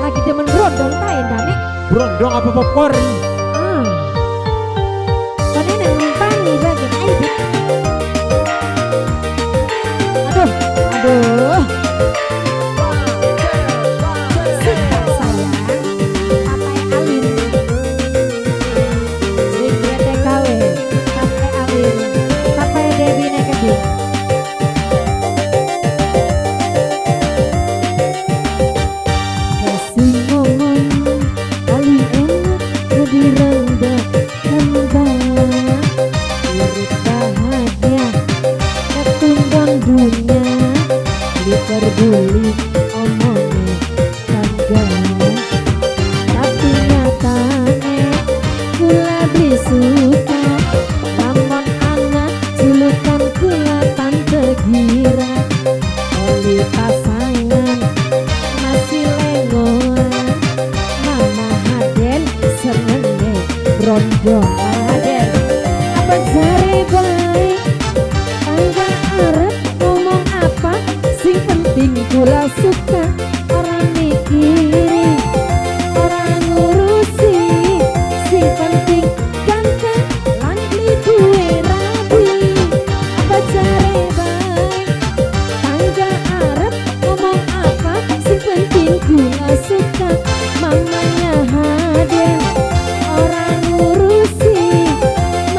Lagi demen brondong ta endane? Brondong apa popcorn? Kone nang nimpani bagian aibit. Aduh, aduh. Suka sayang, papai alin. Sing duwe TKW, papai alin. Papai Dewi Nekebi. Peduli omongnya tangga, tapi nyatane kula beli suka. Namun anak julukan kula tante gira. Oli pasangan masih lengoan. Mama Haden senenge brondong Haden. Apa jare baik tangga arep ngomong apa? Sing penting kula suka, orang mikiri, orang ngurusi. Sing penting ganteng lan duwe rabi. Apa jare baik tangga arep ngomong apa? Sing penting kula suka, mamanya Haden orang ngurusi.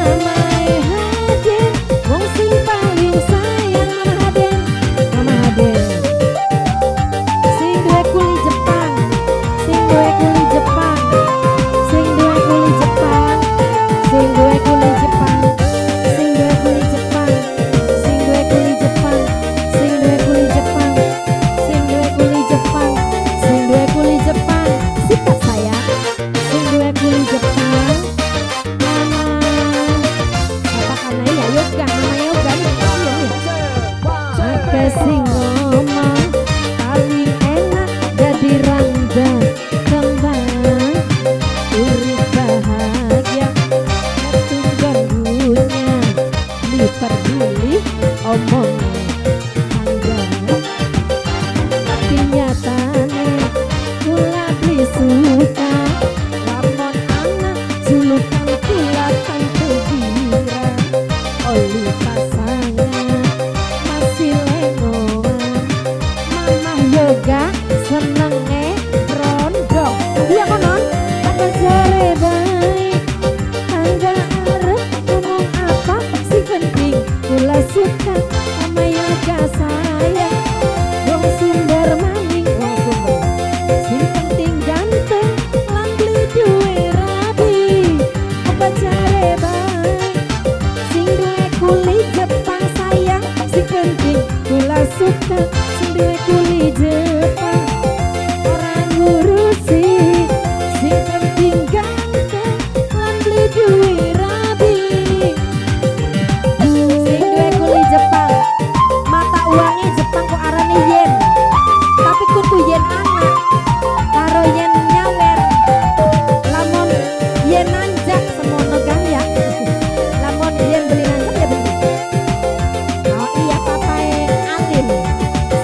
Mamae Haden wong sing paling sayang. Mama Haden sing duwe kuli Jepang, sing duwe kuli Jepang, sing duwe kuli Jepang, sing duwe kuli Jepang, sing duwe kuli Jepang, sing duwe kuli Jepang, sing duwe kuli Jepang, sing duwe kuli Jepang, sing duwe kuli Jepang. Sikat sayang, sing duwe kuli Jepang. Mama katakan ya yoga, mama yoga nih maka sing ngomong paling enak jadi rangga kembang. Urip bahagia ketunggang dunia, li peduli omongnya tangga, tapi nyatane kula beli suka. Lamun anak julukan kula tante gira. Oli pasangan masih lengoan. Mama yoga senenge brondong. Iya konon, apa jare baik tangga arep ngomong apa? Sing penting kula suka, mama yoga sayang. Wong Sumber maning, wong Sumber. Sing penting ganteng lan duwe rabi. Apa jare baik sing duwe kuli Jepang sayang. Sing penting kula suka, sing duwe kuli Jepang orang ngurusi. Sing penting ganteng lan duwe rabi. Sing duwe kuli Jepang, mata uangnya Jepang kok arane yen, tapi kudu yen anak karo yen nyawer. Lamun yen nanjak semono kan ya. Lamun yen beli nanjak ya beli. Oh iya papai Alin.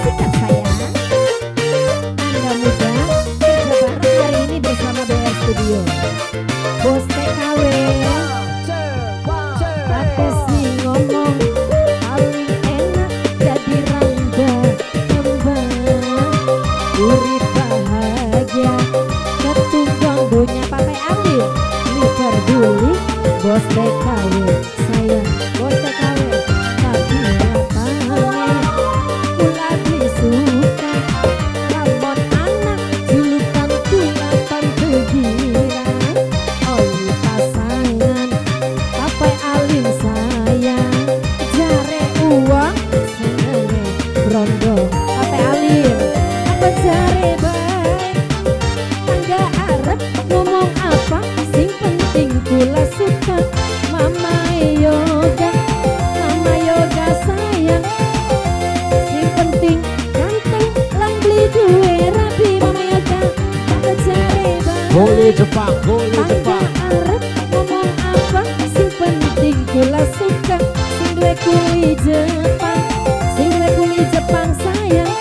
Sikat sayang. Anda muda kerja bareng hari ini bersama BR Studio. Bos TKW. Tapi sing ngomong paling enak jadi rangga kembang. Urip bahagia ketunggang dunia papai Alin. Li peduli bos TKW sayang. Bos TKW tapi nyatane kula beli suka. Lamun anak julukan kula tante gira. Oli pasangan papai Alin sayang. Jare uang senenge brondong papai Alin. Apa jare baik tangga arep ngomong apa? Sing penting kula suka, mama yoga sayang. Sing penting ganteng lan duwe rapi. Mama yoga apa jare baik Gole Jepang, gole tangga Jepang. arep ngomong apa? Sing penting kula suka, sing duwe kuli Jepang, sing duwe kuli Jepang sayang.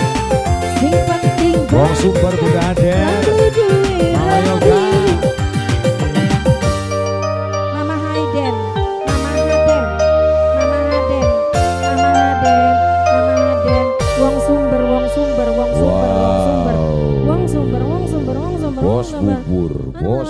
Sing penting Wong Sumber Bunda Aden. Mama Yoga. Mama Haiden, Mama Haden, Mama Haden, Mama Haden, Mama Haden. Wong Sumber, Wong Sumber, Wong Sumber, Wong Sumber, Wong Sumber, Wong Sumber, Wong Sumber, Wong Bos Sumber. bubur, bos